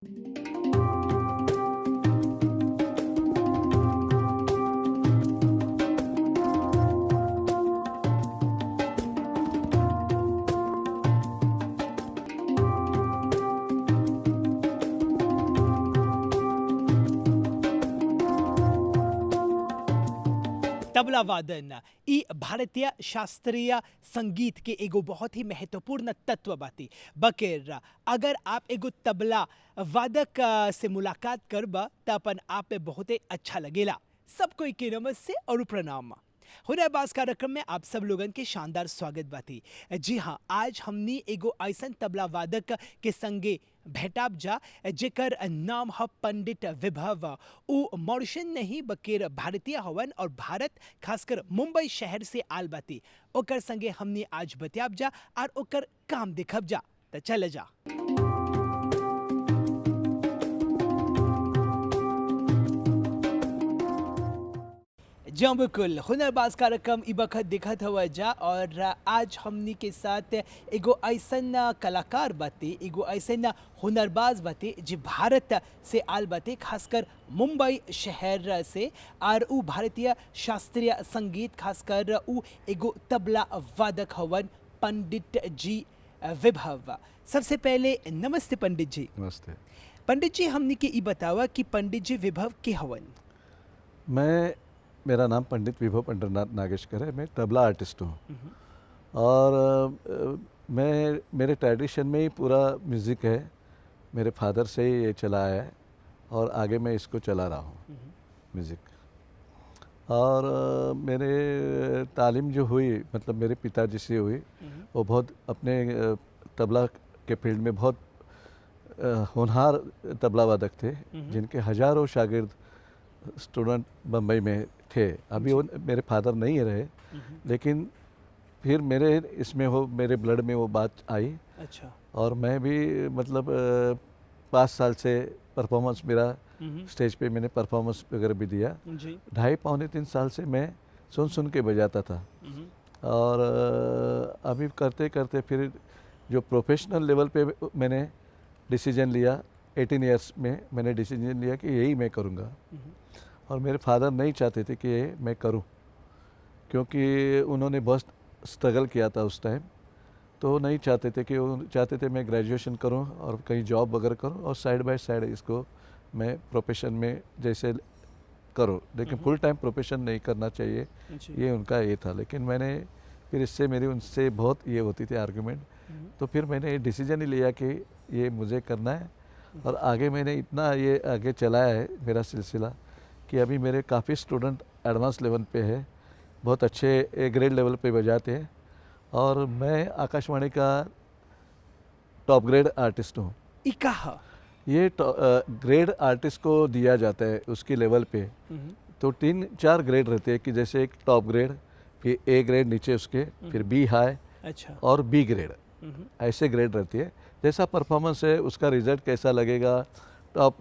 तबला वादन ई भारतीय शास्त्रीय संगीत के एगो बहुत ही महत्वपूर्ण तत्व बाती। बकेर अगर आप एगो तबला वादक से मुलाकात करबा त अपन आप में बहुते अच्छा लगेला। सब कोई के नमस्ते और प्रणाम। हुनरबाज कार्यक्रम में आप सब लोगन के शानदार स्वागत बाती। जी हाँ, आज हमनी एगो ऐसन तबला वादक के संगे भेटाब जा जेकर नाम है पंडित विभव। उ मॉरिशन नहीं बकेर भारतीय हवन और भारत खासकर मुंबई शहर से आल बाती। ओकर संगे हमनी आज बतियाब जा और ओकर काम देखब जा। त चल जा। जी हाँ, बिल्कुल हुनरबाज कार्यक्रम ई बखत देखत हवा जा और आज हमनी के साथ एगो ऐसन कलाकार बाते, एगो ऐसन हुनरबाज बाते जे भारत से आल बाते, खासकर मुंबई शहर से। और उ भारतीय शास्त्रीय संगीत खासकर उ एगो तबला वादक हवन पंडित जी विभव। सबसे पहले नमस्ते पंडित जी। नमस्ते। पंडित जी, हमनी के ई बतावा कि पंडित जी विभव के हवन। मेरा नाम पंडित विभव पंडरनाथ नागेशकर है। मैं तबला आर्टिस्ट हूँ और मेरे ट्रेडिशन में ही पूरा म्यूज़िक है। मेरे फादर से ही ये चला आया है और आगे मैं इसको चला रहा हूँ म्यूज़िक। और मेरे तालीम जो हुई मतलब मेरे पिताजी से हुई, वो बहुत अपने तबला के फील्ड में बहुत होनहार तबला वादक थे, जिनके हज़ारों शागिर्द स्टूडेंट बम्बई में थे। अभी वो मेरे फादर नहीं रहे, लेकिन फिर मेरे ब्लड में वो बात आई। अच्छा। और मैं भी मतलब 5 साल से परफॉर्मेंस मेरा स्टेज पे मैंने परफॉर्मेंस वगैरह भी दिया। 2.5-3 साल से मैं सुन के बजाता था। और अभी करते करते फिर जो प्रोफेशनल लेवल पे मैंने डिसीजन लिया, 18 ईयर्स में मैंने डिसीजन लिया कि यही मैं करूँगा। और मेरे फादर नहीं चाहते थे कि ये मैं करूं, क्योंकि उन्होंने बहुत स्ट्रगल किया था उस टाइम। तो नहीं चाहते थे कि वो चाहते थे मैं ग्रेजुएशन करूं और कहीं जॉब वगैरह करूं और साइड बाय साइड इसको मैं प्रोफेशन में जैसे करूं, लेकिन फुल टाइम प्रोफेशन नहीं करना चाहिए, ये उनका ये था। लेकिन मैंने फिर इससे मेरी उनसे बहुत ये होती थी आर्गूमेंट। तो फिर मैंने डिसीजन ही लिया कि ये मुझे करना है। और आगे मैंने इतना ये आगे चलाया है मेरा सिलसिला कि अभी मेरे काफ़ी स्टूडेंट एडवांस लेवल पे है, बहुत अच्छे ए ग्रेड लेवल पे बजाते हैं। और मैं आकाशवाणी का टॉप ग्रेड आर्टिस्ट हूँ। ये ग्रेड आर्टिस्ट को दिया जाता है उसकी लेवल पे। तो 3-4 ग्रेड रहते हैं कि जैसे एक टॉप ग्रेड, फिर ए ग्रेड नीचे उसके, फिर बी हाई, अच्छा, और बी ग्रेड, ऐसे ग्रेड रहती है। जैसा परफॉर्मेंस है उसका रिजल्ट कैसा लगेगा, टॉप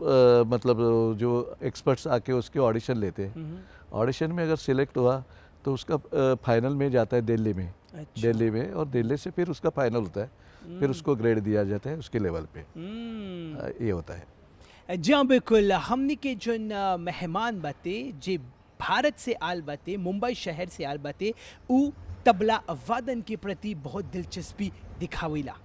मतलब जो एक्सपर्ट्स आके उसके ऑडिशन लेते हैं। ऑडिशन में अगर सिलेक्ट हुआ तो उसका फाइनल में जाता है दिल्ली में। अच्छा। दिल्ली में, और दिल्ली से फिर उसका फाइनल होता है, फिर उसको ग्रेड दिया जाता है उसके लेवल पे। ये होता है। जी हाँ, बिल्कुल। हमने के जो मेहमान बाते जे भारत से आल बाते, मुंबई शहर से आल बाते, उ तबला वादन के प्रति बहुत दिलचस्पी दिखावेला।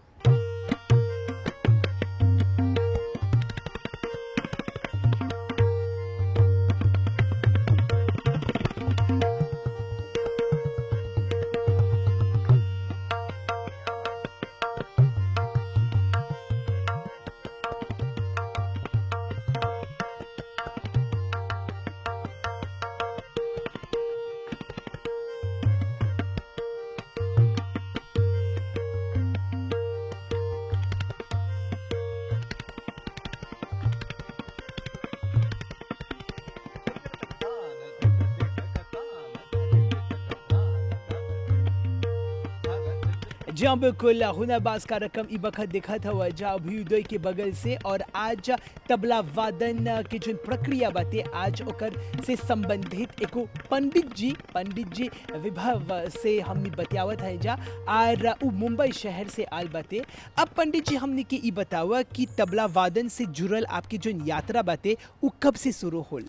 जी हाँ, बिल्कुल हुनरबाज कार्यक्रम ई बखत देखत हवा जा अभ्युदय के बगल से और आज तबला वादन के जो प्रक्रिया बाते आज ओकर से संबंधित एको पंडित जी विभव से हमनी बतियावत है जा और उ मुंबई शहर से आल बाते। अब पंडित जी हमनी के ई बतावा कि तबला वादन से जुड़ल आपकी जो यात्रा बाते उ कब से शुरू होल?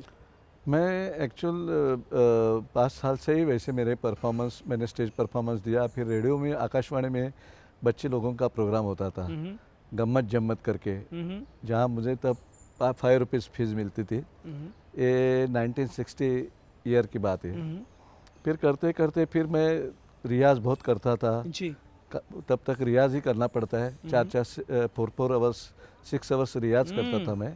मैं एक्चुअल 5 साल से ही वैसे मैंने स्टेज परफॉर्मेंस दिया, फिर रेडियो में आकाशवाणी में बच्चे लोगों का प्रोग्राम होता था गम्मत जम्मत करके, जहाँ मुझे तब 5 रुपीज़ फीस मिलती थी। ये 1960 ईयर की बात है। फिर करते करते फिर मैं रियाज बहुत करता था जी। तब तक रियाज ही करना पड़ता है, 4 आवर्स 6 आवर्स रियाज करता था मैं।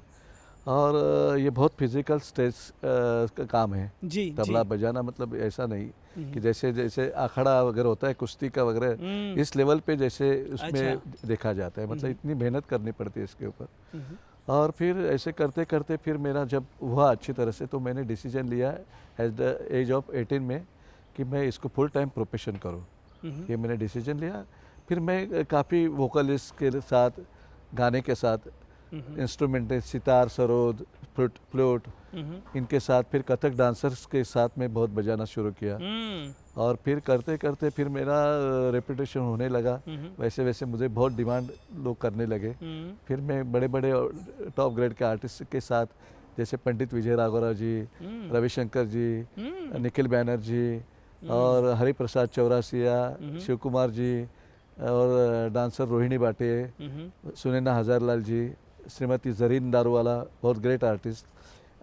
और ये बहुत फिजिकल स्ट्रेस का काम है जी, तबला जी। बजाना, मतलब ऐसा नहीं कि जैसे जैसे अखाड़ा वगैरह होता है, कुश्ती का वगैरह इस लेवल पे जैसे उसमें देखा जाता है, मतलब इतनी मेहनत करनी पड़ती है इसके ऊपर। और फिर ऐसे करते करते फिर मेरा जब हुआ अच्छी तरह से, तो मैंने डिसीजन लिया एट द एज ऑफ 18 में कि मैं इसको फुल टाइम प्रोफेशन करूँ। ये मैंने डिसीजन लिया। फिर मैं काफ़ी वोकलिस्ट के साथ, गाने के साथ, इंस्ट्रूमेंट सितार, सरोद, फ्लूट, इनके साथ, फिर कथक डांसर्स के साथ में बहुत बजाना शुरू किया। और फिर करते करते फिर मेरा रेपुटेशन होने लगा। वैसे वैसे मुझे बहुत डिमांड लोग करने लगे। फिर मैं बड़े बड़े टॉप ग्रेड के आर्टिस्ट के साथ, जैसे पंडित विजय राघवराव जी, रविशंकर जी, निखिल बैनर्जी और हरिप्रसाद चौरासिया, शिव कुमार जी और डांसर रोहिणी बाटे, सुनैना हजारलाल जी, श्रीमती जरीन दारूवाला, बहुत ग्रेट आर्टिस्ट,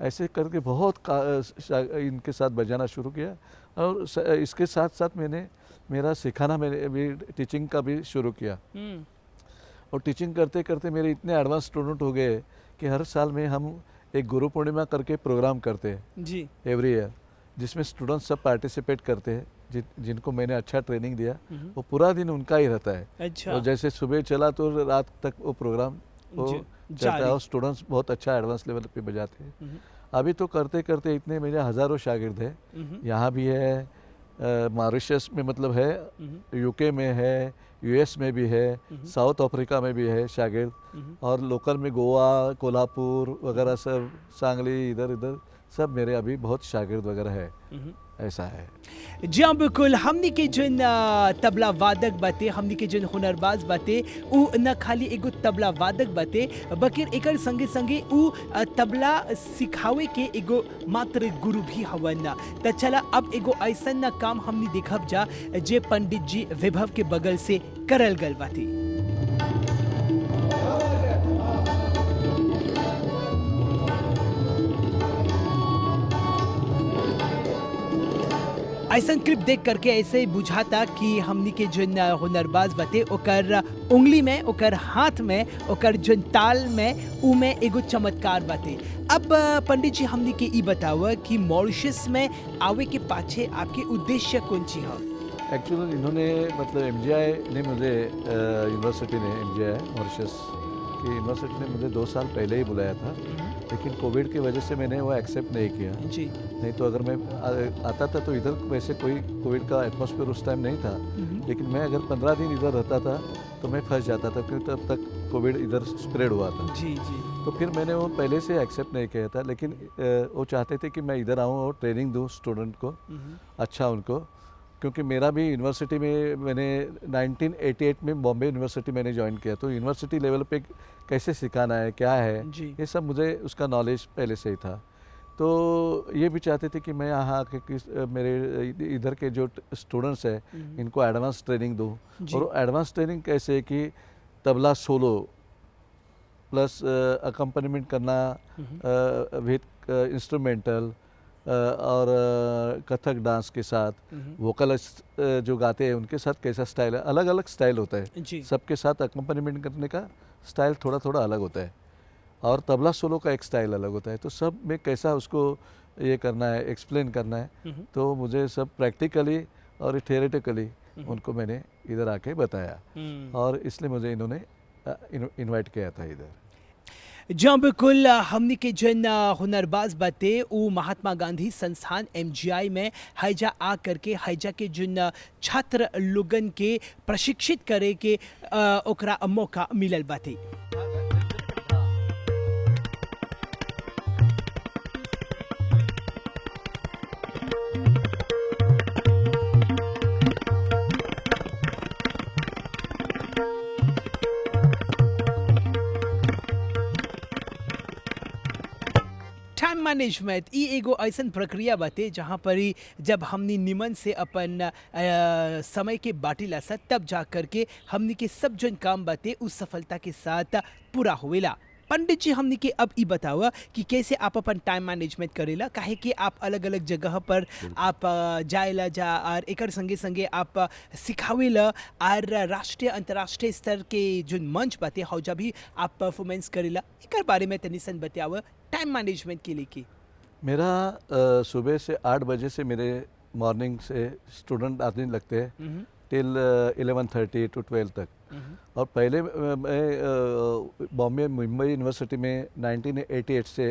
ऐसे करके बहुत इनके साथ बजाना शुरू किया। और इसके साथ साथ मैंने मेरा सिखाना, मैंने भी टीचिंग का भी शुरू किया। और टीचिंग करते करते मेरे इतने एडवांस स्टूडेंट हो गए कि हर साल में हम एक गुरु पूर्णिमा करके प्रोग्राम करते हैं जी। एवरी ईयर, जिसमें स्टूडेंट्स सब पार्टिसिपेट करते हैं। जिनको मैंने अच्छा ट्रेनिंग दिया वो पूरा दिन उनका ही रहता है। अच्छा। और जैसे सुबह चला तो रात तक वो प्रोग्राम वो चलता है और स्टूडेंट्स बहुत अच्छा एडवांस लेवल पे बजाते हैं। अभी तो करते करते इतने मेरे हज़ारों शागिर्द हैं। यहाँ भी है, मॉरिशस में मतलब है, यूके में है, यूएस में भी है, साउथ अफ्रीका में भी है शागिर्द, और लोकल में गोवा, कोल्हापुर वगैरह सब, सांगली, इधर इधर सब मेरे अभी बहुत शागिर्द वगैरह है। ऐसा है। जी हाँ, बिल्कुल हमनी के जन तबला वादक बाते, हमनी के जन हुनरबाज बाते, उ न खाली एगो तबला वादक बाते, बल्कि एकर संगे संगे उ तबला सिखावे के एगो मात्र गुरु भी हवन। त चला अब एगो ऐसन काम हमनी देखब जा जे पंडित जी विभव के बगल से करल गल बाते। ऐसा क्लिप देख करके ऐसे ही बुझाता कि हमनी के जो हुनरबाज बाते ओकर उंगली में, ओकर हाथ में, ओकर जो ताल में उ में एगो चमत्कार बाते। अब पंडित जी हमनी के ई बतावा कि मॉरिशस में आवे के पाछे आपके उद्देश्य कौन ची है? एक्चुअली इन्होंने, मतलब एमजीआई ने मुझे, यूनिवर्सिटी ने, एमजीआई मॉरिशस की यूनिवर्सिटी ने मुझे 2 साल पहले ही बुलाया था, लेकिन कोविड की वजह से मैंने वो एक्सेप्ट नहीं किया जी। नहीं तो अगर मैं आता था तो इधर वैसे कोई कोविड का एटमॉस्फेयर उस टाइम नहीं था, लेकिन मैं अगर 15 दिन इधर रहता था तो मैं फंस जाता था, क्योंकि तब तक कोविड इधर स्प्रेड हुआ था। जी जी। तो फिर मैंने वो पहले से एक्सेप्ट नहीं किया था, लेकिन वो चाहते थे कि मैं इधर आऊँ और ट्रेनिंग दूँ स्टूडेंट को, अच्छा उनको, क्योंकि मेरा भी यूनिवर्सिटी में मैंने 1988 में बॉम्बे यूनिवर्सिटी मैंने ज्वाइन किया, तो यूनिवर्सिटी लेवल पे कैसे सिखाना है, क्या है, ये सब मुझे उसका नॉलेज पहले से ही था। तो ये भी चाहते थे कि मैं यहाँ आके मेरे इधर के जो स्टूडेंट्स हैं इनको एडवांस ट्रेनिंग दूँ। और एडवांस ट्रेनिंग कैसे कि तबला सोलो प्लस अकम्पनीमेंट करना विद इंस्ट्रूमेंटल और कथक डांस के साथ, वोकलिस्ट जो गाते हैं उनके साथ कैसा स्टाइल है, अलग अलग स्टाइल होता है सबके साथ, अकम्पनीमेंट करने का स्टाइल थोड़ा थोड़ा अलग होता है, और तबला सोलो का एक स्टाइल अलग होता है। तो सब में कैसा उसको ये करना है, एक्सप्लेन करना है, तो मुझे सब प्रैक्टिकली और थियोरेटिकली उनको मैंने इधर आके बताया, और इसलिए मुझे इन्होंने इनवाइट किया था इधर। जहाँ बिल्कुल हमने के जन हुनरबाज बाते उ महात्मा गांधी संस्थान एमजीआई में हैजा आ करके हैजा के जन छात्र लोगन के प्रशिक्षित करे के ओकरा मौका मिलल बाते। टाइम मैनेजमेंट ई एगो ऐसन प्रक्रिया बाटे जहाँ पर ही जब हमनी निमन से अपन समय के बाटिला सा तब जा करके हमनी के सब जन काम बाटे उस सफलता के साथ पूरा होवेला। पंडित जी हमनी के अब ई बतावा कि कैसे आप अपन टाइम मैनेजमेंट करेला, काहे कि आप अलग अलग जगह पर आप जाएला जा और एकर संगे संगे आप सिखावेला और राष्ट्रीय अंतर्राष्ट्रीय स्तर के जो मंच बाटे हौजा भी आप परफॉर्मेंस करेला, एकर बारे में तनी सन बतावा टाइम मैनेजमेंट के लिए। मेरा सुबह से 8 बजे से मेरे मॉर्निंग से स्टूडेंट आने लगते हैं टिल 11:30 to 12 तक। और पहले मैं बॉम्बे मुंबई यूनिवर्सिटी में 1988 से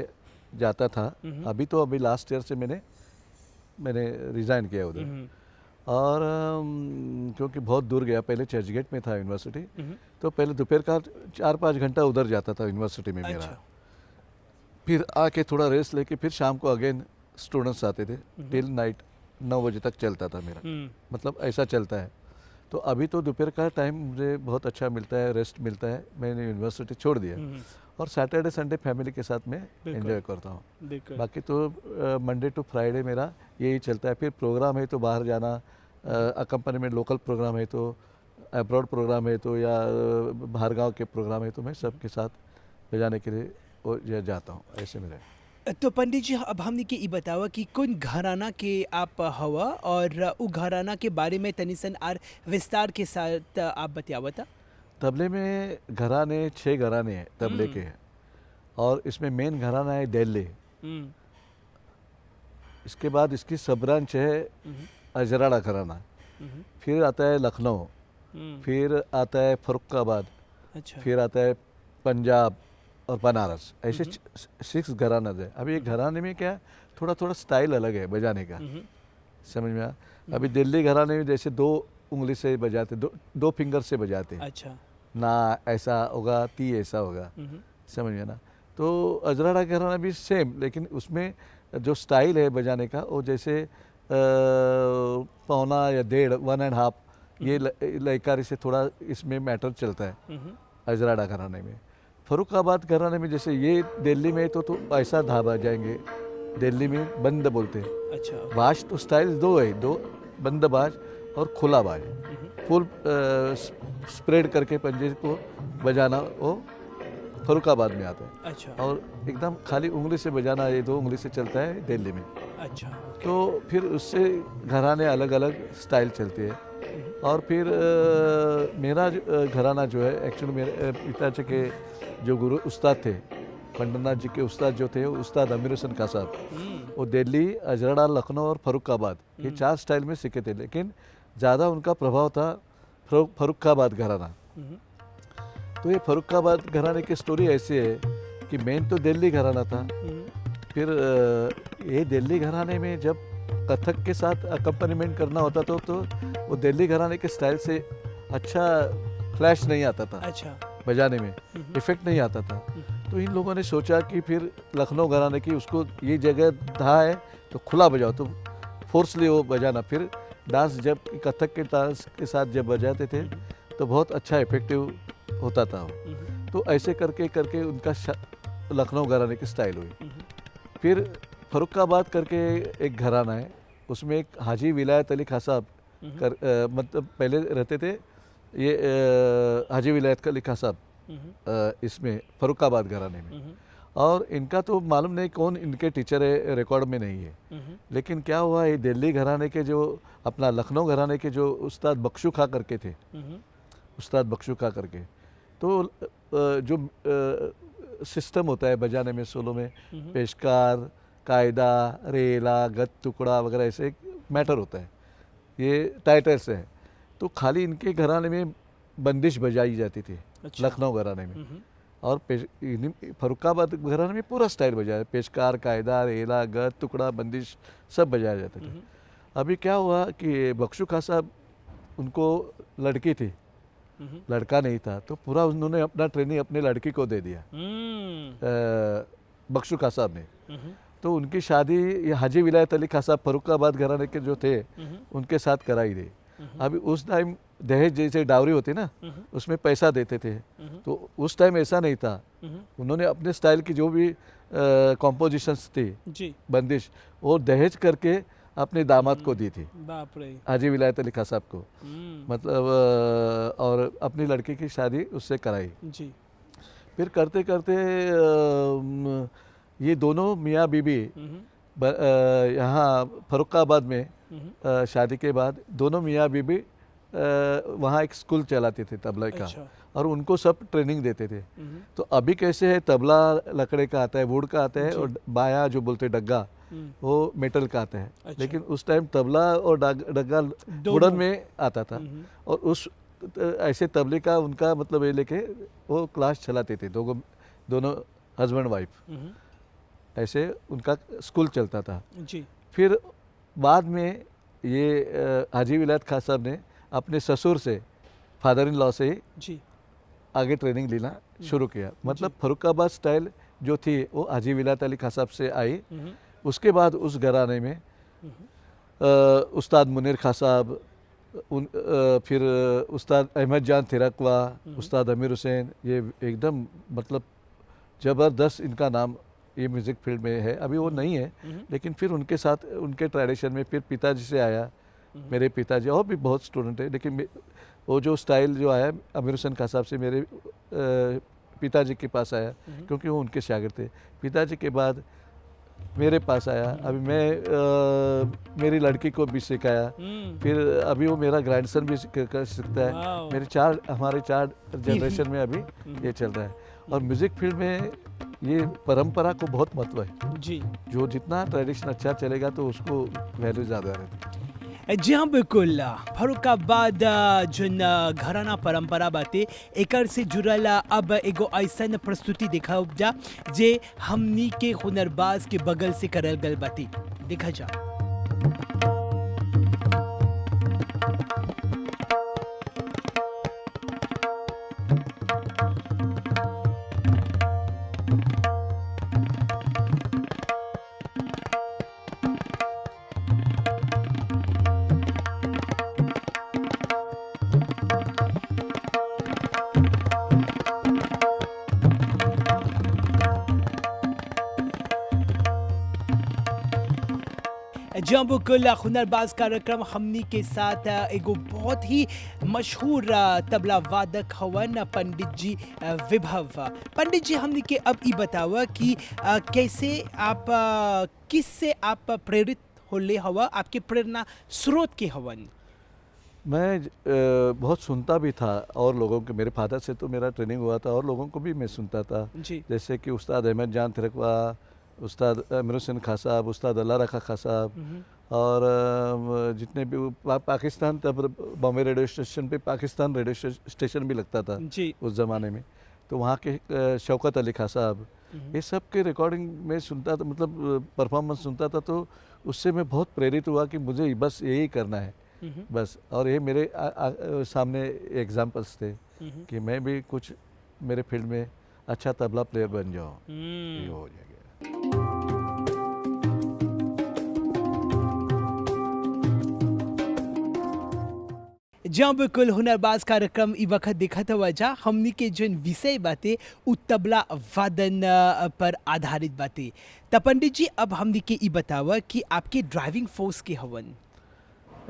जाता था। अभी लास्ट ईयर से मैंने रिज़ाइन किया उधर। और क्योंकि बहुत दूर गया, पहले चर्चगेट में था यूनिवर्सिटी, तो पहले दोपहर का 4-5 घंटा उधर जाता था यूनिवर्सिटी में मेरा। अच्छा। फिर आके थोड़ा रेस्ट लेके फिर शाम को अगेन स्टूडेंट्स आते थे टिल नाइट 9 बजे तक चलता था मेरा। मतलब ऐसा चलता है। तो अभी तो दोपहर का टाइम मुझे बहुत अच्छा मिलता है, रेस्ट मिलता है, मैंने यूनिवर्सिटी छोड़ दिया और सैटरडे संडे फैमिली के साथ मैं एंजॉय करता हूँ। बाकी तो मंडे टू फ्राइडे मेरा यही चलता है। फिर प्रोग्राम है तो बाहर जाना, अकम्पनीमेंट लोकल प्रोग्राम है तो, अब्रॉड प्रोग्राम है तो, या बाहर गाँव के प्रोग्राम है तो मैं सबके साथ बजाने के लिए वो जाता हूँ। ऐसे मेरे। तो पंडित जी अब हमने के ई बतावा कि कौन घराना के आप हवा और उ घराना के बारे में तनिसन और विस्तार के साथ आप बतावा था। तबले में घराने 6 घराने हैं तबले के, और इसमें मेन घराना है दिल्ली। इसके बाद इसकी सब ब्रांच है अजराड़ा घराना, फिर आता है लखनऊ, फिर आता है फरुखाबाद, अच्छा। फिर आता है पंजाब और बनारस। ऐसे 6 घराना है। अभी एक घराने में क्या थोड़ा थोड़ा स्टाइल अलग है बजाने का, समझ में आया। अभी दिल्ली घराने में जैसे 2 उंगली से बजाते, 2 फिंगर से बजाते। अच्छा। ना ऐसा होगा, ती ऐसा होगा, समझ में ना। तो अजराड़ा घराना भी सेम, लेकिन उसमें जो स्टाइल है बजाने का वो जैसे पौना या 1.5 ये लयकारी से थोड़ा इसमें मैटर चलता है अजराड़ा घराने में। फरुखाबाद घराने में जैसे ये दिल्ली में तो ऐसा धाबा जाएंगे, दिल्ली में बंद बोलते हैं। अच्छा। बाज तो स्टाइल 2 है, 2 बंद बाज और खुला बाज। फुल स्प्रेड करके पंजे को बजाना वो फरुखाबाद में आता है। अच्छा। और एकदम खाली उंगली से बजाना ये 2 उंगली से चलता है दिल्ली में। अच्छा। तो फिर उससे घराने अलग अलग स्टाइल चलती है। और फिर मेरा घराना जो है एक्चुअली मेरे पिताजी के जो गुरु उस्ताद थे, पंडितनाथ जी के उस्ताद जो थे, उस्ताद अमीर हुसैन खां साहब, वो दिल्ली, अजराड़ा, लखनऊ और फरुखाबाद ये 4 स्टाइल में सीखे थे, लेकिन ज़्यादा उनका प्रभाव था फरुखाबाद घराना। तो ये फरुखाबाद घराने की स्टोरी ऐसी है कि मेन तो दिल्ली घराना था। फिर ये दिल्ली घराने में जब कथक के साथ अकम्पनीमेंट करना होता था तो वो दिल्ली घराने के स्टाइल से अच्छा फ्लैश नहीं आता था। अच्छा। बजाने में इफेक्ट नहीं आता था। तो इन लोगों ने सोचा कि फिर लखनऊ घराने की उसको ये जगह था है तो खुला बजाओ, तो फोर्सली वो बजाना। फिर डांस जब कथक के डांस के साथ जब बजाते थे तो बहुत अच्छा इफेक्टिव होता था वो। तो ऐसे करके करके उनका लखनऊ घराने की स्टाइल हुई। फिर फरुखाबाद करके एक घराना है, उसमें एक हाजी विलायत अली खां साहब मतलब पहले रहते थे, ये हाजी विलायत अली खां साहब इसमें फरुखाबाद घराने में। और इनका तो मालूम नहीं कौन इनके टीचर है, रिकॉर्ड में नहीं है। लेकिन क्या हुआ, ये दिल्ली घराने के जो अपना लखनऊ घराने के जो उस्ताद बख्शू खां करके थे, उस्ताद बख्शू खां करके, तो जो सिस्टम होता है बजाने में सोलो में, पेशकार, कायदा, रेला, गत टुकड़ा वगैरह ऐसे मैटर होता है, ये टाइटल्स हैं। तो खाली इनके घराने में बंदिश बजाई जाती थी। अच्छा। लखनऊ घराने में और फरुखाबाद घराने में पूरा स्टाइल बजाया, पेशकार, कायदा, रेला, गत, टुकड़ा, बंदिश सब बजाया जाता था। अभी क्या हुआ कि बख्शू खां साहब, उनको लड़की थी, लड़का नहीं था, तो पूरा उन्होंने अपना ट्रेनिंग अपने लड़की को दे दिया, बख्शू खां साहब ने। तो उनकी शादी ये हाजी विलायत अली खां साहब फरुखाबाद घराने के जो थे उनके साथ कराई दी। अभी उस टाइम दहेज जैसे डावरी होती ना, उसमें पैसा देते थे, तो उस टाइम ऐसा नहीं था। उन्होंने अपने स्टाइल की जो भी कॉम्पोजिशंस थी, बंदिश, वो दहेज करके अपने दामाद को दी थी, बाप रे, हाजी विलायत अली खां साहब को, मतलब और अपनी लड़की की शादी उससे कराई जी। फिर करते करते ये दोनों मियाँ बीबी यहाँ फरुखाबाद में शादी के बाद दोनों मियाँ बीबी वहाँ एक स्कूल चलाते थे तबला का। अच्छा। और उनको सब ट्रेनिंग देते थे। तो अभी कैसे है, तबला लकड़े का आता है, वुड का आता है, और बाया जो बोलते डग्गा वो मेटल का आता है। अच्छा। लेकिन उस टाइम तबला और डग्गा वुडन में आता था। और उस ऐसे तबले का उनका मतलब ये लेके वो क्लास चलाते थे, दोनों हस्बैंड वाइफ, ऐसे उनका स्कूल चलता था जी। फिर बाद में ये हाजी विलायत खां साहब ने अपने ससुर से, फादर इन लॉ से जी आगे ट्रेनिंग लेना शुरू किया। मतलब फरुखाबाद स्टाइल जो थी वो हाजी विलायत अली खां साहब से आई। उसके बाद उस घराने में उस्ताद मुनीर खां साहब, फिर उस्ताद अहमद जान थिरकवा, उस्ताद अमीर हुसैन, ये एकदम मतलब ज़बरदस्त इनका नाम ये म्यूज़िक फील्ड में है। अभी वो नहीं है, लेकिन फिर उनके साथ उनके ट्रेडिशन में फिर पिताजी से आया, मेरे पिताजी, और भी बहुत स्टूडेंट है, लेकिन वो जो स्टाइल जो आया अमीर हुसैन खां साहब से मेरे पिताजी के पास आया, क्योंकि वो उनके शागिर्द थे। पिताजी के बाद मेरे पास आया। अभी मैं मेरी लड़की को भी सिखाया, फिर अभी वो मेरा ग्रैंडसन भी सीखता है। हमारे चार जनरेशन में अभी ये चल रहा है। और म्यूज़िक फील्ड में ये परंपरा को बहुत महत्व है जी। जो जितना ट्रेडिशन अच्छा चलेगा तो उसको वैल्यू ज़्यादा रहती है। जी हाँ, बिल्कुल। फरुखाबाद जन घराना परंपरा बाते एकर से जुड़ल अब एगो ऐसन प्रस्तुति देखा जा जे हमनी के हुनरबाज के बगल से करल गल बाती। देखा जा जब बिल्कुल हुनरबाज कार्यक्रम हमनी के साथ एगो बहुत ही मशहूर तबला वादक हवन पंडित जी विभव। पंडित जी, हमनी के अब ये बतावा कि कैसे आप किससे आप प्रेरित होले हवा, आपके प्रेरणा स्रोत के हवन? मैं बहुत सुनता भी था और लोगों के, मेरे फादर से तो मेरा ट्रेनिंग हुआ था और लोगों को भी मैं सुनता था जी। जैसे कि उस्ताद अहमद जान थिरकवा, उस्ताद अमीर हुसैन खां साहब, उस्ताद अल्लाह रखा खां साहब, और जितने भी पाकिस्तान, तब बॉम्बे रेडियो स्टेशन पे पाकिस्तान रेडियो स्टेशन भी लगता था जी। उस ज़माने में, तो वहाँ के शौकत अली खां साहब, ये सब के रिकॉर्डिंग में सुनता था, मतलब परफॉर्मेंस सुनता था। तो उससे मैं बहुत प्रेरित हुआ कि मुझे बस यही करना है बस। और ये मेरे सामने एग्जाम्पल्स थे कि मैं भी कुछ मेरे फील्ड में अच्छा तबला प्लेयर बन जाऊँ, ये हो जाएगा। जहाँ बिल्कुल हुनरबाज कार्यक्रम ई वक्त देखत हुआ जा हमनी के जन विषय बाते उ तबला वादन पर आधारित बाते। त पंडित जी, अब हमनी के ई बतावा कि आपके ड्राइविंग फोर्स के हवन?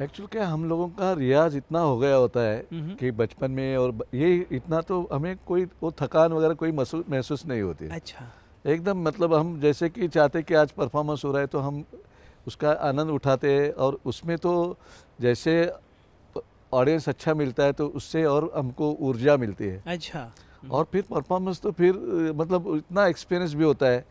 एक्चुअली क्या, हम लोगों का रियाज इतना हो गया होता है कि बचपन में, और ये इतना तो हमें कोई वो थकान वगैरह कोई महसूस नहीं होती। अच्छा। एकदम मतलब हम जैसे कि चाहते कि आज परफॉर्मेंस हो रहा है तो हम उसका आनंद उठाते हैं, और उसमें तो जैसे ऑडियंस अच्छा मिलता है तो उससे और हमको ऊर्जा मिलती है। अच्छा। और फिर परफॉर्मेंस तो फिर मतलब इतना एक्सपीरियंस भी होता है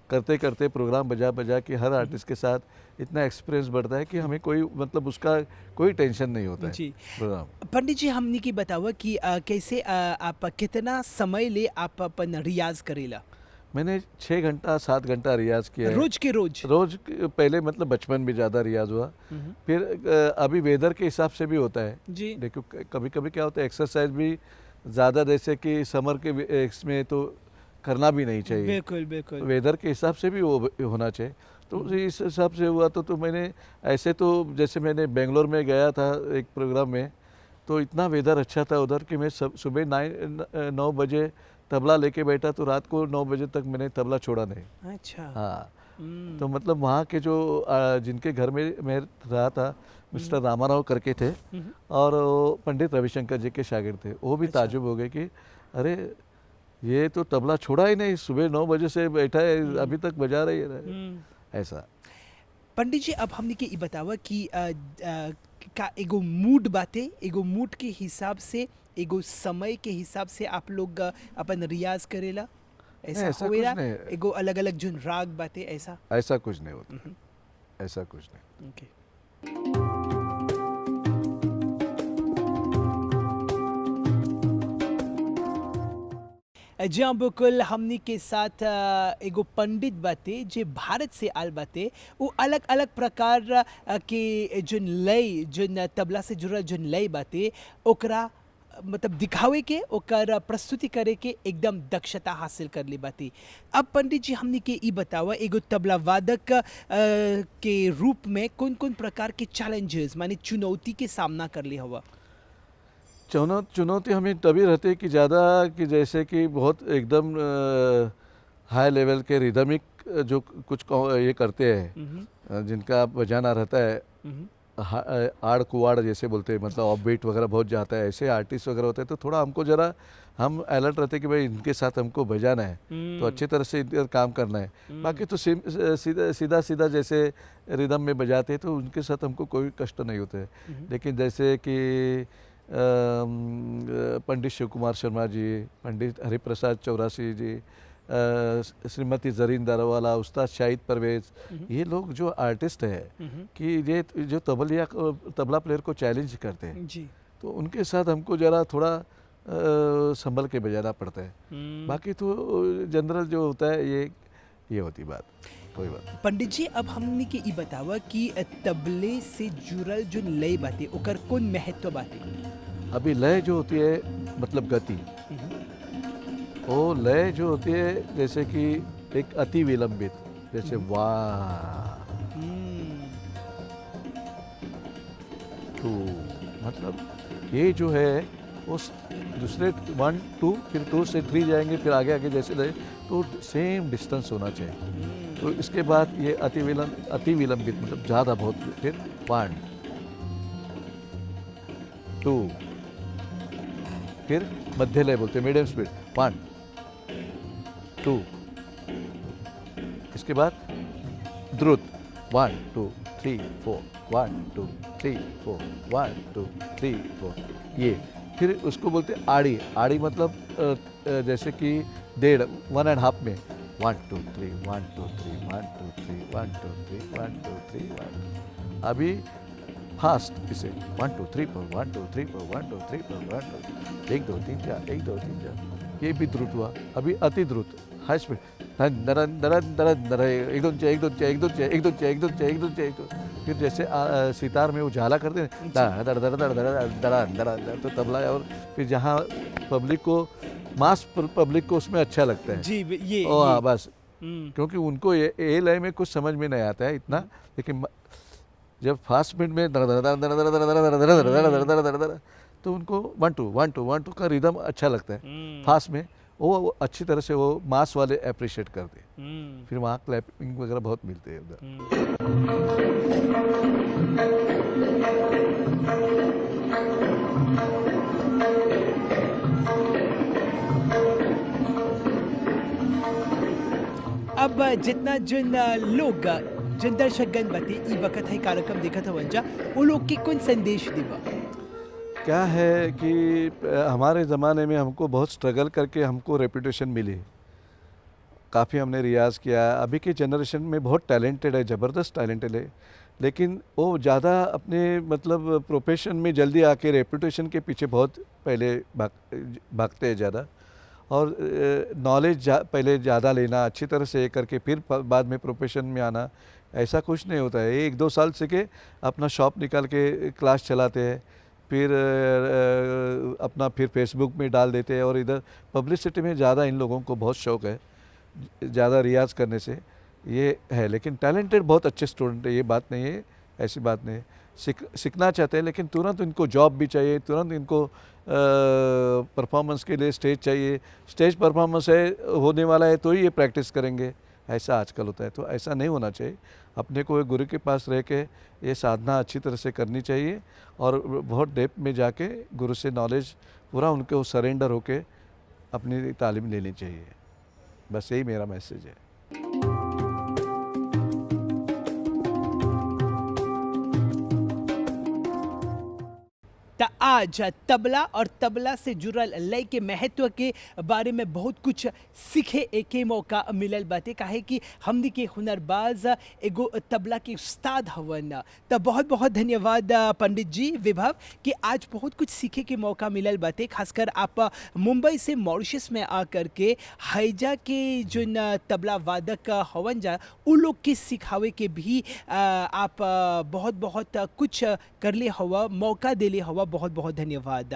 करते करते प्रोग्राम बजा बजा के हर आर्टिस्ट के साथ इतना एक्सपीरियंस बढ़ता है कि हमें कोई मतलब उसका कोई टेंशन नहीं होता है जी प्रोग्राम। पंडित जी हमने की बतावा कि कैसे आप कितना समय ले आप अपन रियाज करेला मैंने 6 घंटा 7 घंटा रियाज किया है रोज के रोज। पहले मतलब बचपन में ज़्यादा रियाज हुआ, फिर अभी वेदर के हिसाब से भी होता है जी देखो कभी कभी क्या होता है एक्सरसाइज भी ज़्यादा जैसे कि समर के इसमें तो करना भी नहीं चाहिए, बिल्कुल बिल्कुल वेदर के हिसाब से भी वो होना चाहिए। तो इस हिसाब से हुआ तो मैंने ऐसे तो जैसे मैंने बेंगलोर में गया था एक प्रोग्राम में, तो इतना वेदर अच्छा था उधर कि मैं सुबह 9 बजे तबला लेके बैठा तो रात को 9 बजे तक मैंने तबला छोड़ा नहीं। अच्छा हाँ तो मतलब वहाँ के जो जिनके घर में मैं रहा था मिस्टर रामाराव करके थे और वो पंडित रविशंकर जी के शागिर्द थे, वो भी अच्छा। ताजुब हो गए कि अरे ये तो तबला छोड़ा ही नहीं, सुबह 9 बजे से बैठा है अभी तक बजा रही है ऐसा। पंडित जी अब हमने के ई बतावा कि का एगो मूड बाते, एगो मूड के हिसाब से एगो समय के हिसाब से आप लोग अपन रियाज करेला ऐसा ऐसा होएला कुछ नहीं। एगो अलग अलग जो राग बाते ऐसा ऐसा कुछ नहीं होता, ऐसा कुछ नहीं। ओके जी हाँ बिल्कुल हमनी के साथ एगो पंडित बाते जे भारत से आल बाते, वो अलग अलग प्रकार के जोन लय जोन तबला से जुड़ल जोन लय बाते ओकरा मतलब दिखावे के ओकर प्रस्तुति करे के एकदम दक्षता हासिल कर ली बाती। अब पंडित जी हमनी के ई बतावा एगो तबला वादक के रूप में कौन कौन प्रकार के चैलेंजेस माने चुनौती के सामना कर ली हवा? चुनौती हमें तभी रहती है कि ज़्यादा कि जैसे कि बहुत एकदम हाई लेवल के रिदमिक जो कुछ ये करते हैं जिनका बजाना रहता है आड़ कुआड़ जैसे बोलते हैं, मतलब ऑफ बीट वगैरह बहुत जाता है, ऐसे आर्टिस्ट वगैरह होते हैं तो थोड़ा हमको ज़रा हम अलर्ट रहते हैं कि भाई इनके साथ हमको बजाना है तो अच्छी तरह से इधर काम करना है। बाकी तो सीधा सीधा जैसे रिदम में बजाते हैं तो उनके साथ हमको कोई कष्ट नहीं होते है। लेकिन जैसे कि पंडित शिव कुमार शर्मा जी, पंडित हरिप्रसाद चौरासी जी, श्रीमती जरीन दारावाला, उस्ताद शाहिद परवेज, ये लोग जो आर्टिस्ट है कि ये जो तबला प्लेयर को चैलेंज करते हैं जी तो उनके साथ हमको ज़रा थोड़ा संभल के बजाना पड़ता है। बाकी तो जनरल जो होता है ये होती बात, कोई बात। पंडित जी अब हमने के ई बतावा कि तबले से जुड़ल जो लय बाते ओकर कौन महत्व बाते? अभी लय जो होती है मतलब गति, वो लय जो होती है जैसे कि एक अति विलंबित जैसे वाह टू, मतलब ये जो है वो दूसरे 1 2 फिर 2 से 3 जाएंगे फिर आगे आगे जैसे रहे तो सेम डिस्टेंस होना चाहिए। तो इसके बाद ये अति विलंबित मतलब ज़्यादा बहुत, फिर 1 2 फिर मध्य लय बोलते हैं मीडियम स्पीड 1 2, इसके बाद द्रुत 1 2 3 4 1 2 3 4 1 2 3 4, ये फिर उसको बोलते हैं आड़ी। आड़ी मतलब जैसे कि 1.5 में 1 2 3 1 2 3 1 2 3 1 2 3 1 2 3 1। अभी फास्ट इसे 1 2 3 4 1 2 3 4 1 2 3 4 1 2 1 2 3 4 1 2 3 4, ये भी द्रुत हुआ। अभी अति द्रुत हाई स्पीड दरन दरन दरन दर 1 2 1 2 1 2 1 2 1 2 1 2 1 2, फिर जैसे सितार में उजाला करते हैं दर दर दर दर दर दर दर, तो तबला और फिर जहाँ पब्लिक को मास पब्लिक को उसमें अच्छा लगता है जी ये हाँ बस, क्योंकि उनको ये लय में कुछ समझ में नहीं आता है इतना, लेकिन जब फास्ट बीट में दर दर दर दर दर दर दर दर दर दर दर दर तो उनको 1 2 1 2 1 2 का रिदम अच्छा लगता है। फास्ट में वो अच्छी तरह से वो मास वाले अप्रिशिएट करते हैं, फिर वहाँ क्लैपिंग वगैरह बहुत मिलते हैं उधर। अब जितना जन लोग जन दर्शक गण बाते ई वक्त है कार्यक्रम देखत हवन जा वो लोग के कौन संदेश देबा? क्या है कि हमारे ज़माने में हमको बहुत स्ट्रगल करके हमको रेपुटेशन मिली, काफ़ी हमने रियाज़ किया। अभी के जनरेशन में बहुत टैलेंटेड है, ज़बरदस्त टैलेंटेड है, लेकिन वो ज़्यादा अपने मतलब प्रोफेशन में जल्दी आके रेपुटेशन के पीछे बहुत पहले भागते हैं ज़्यादा, और नॉलेज पहले ज़्यादा लेना, अच्छी तरह से करके फिर बाद में प्रोफेशन में आना, ऐसा कुछ नहीं होता है। 1-2 साल सीखे अपना शॉप निकाल के क्लास चलाते हैं, फिर अपना फिर फेसबुक में डाल देते हैं, और इधर पब्लिसिटी में ज़्यादा इन लोगों को बहुत शौक़ है, ज़्यादा रियाज़ करने से ये है। लेकिन टैलेंटेड बहुत अच्छे स्टूडेंट है, ये बात नहीं है, ऐसी बात नहीं है। सीखना चाहते हैं, लेकिन तुरंत इनको जॉब भी चाहिए, तुरंत इनको परफॉर्मेंस के लिए स्टेज चाहिए। स्टेज परफॉर्मेंस है होने वाला है तो ही ये प्रैक्टिस करेंगे, ऐसा आजकल होता है। तो ऐसा नहीं होना चाहिए। अपने को एक गुरु के पास रह के ये साधना अच्छी तरह से करनी चाहिए, और बहुत डेप्थ में जाके गुरु से नॉलेज पूरा उनको सरेंडर होके अपनी तालीम लेनी चाहिए। बस यही मेरा मैसेज है। तो आज तबला और तबला से जुड़ल लय के महत्व के बारे में बहुत कुछ सीखे के मौका मिलल बाटे, काहे कि हमनी के हुनरबाज एगो तबला के उस्ताद हवन। तो बहुत बहुत धन्यवाद पंडित जी विभव कि आज बहुत कुछ सीखे के मौका मिलल बाटे। खासकर आप मुंबई से मॉरिशस में आकर के हैजा के जो तबला वादक हवन जा उ लोग के सिखावे के भी आप बहुत बहुत कुछ करले हवा, मौका देले हवा। बहुत बहुत धन्यवाद।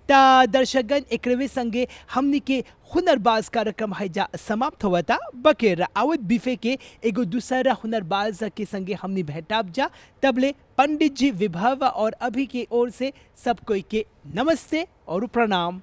ता दर्शकगण एकरवे संगे हमनी के हुनरबाज कार्यक्रम हैजा समाप्त हुआ था। बकेर आवत बिफे के एगो दूसरा हुनरबाज के संगे हमनी भेटाब जा। तबले पंडित जी विभव और अभी के ओर से सब कोई के नमस्ते और प्रणाम।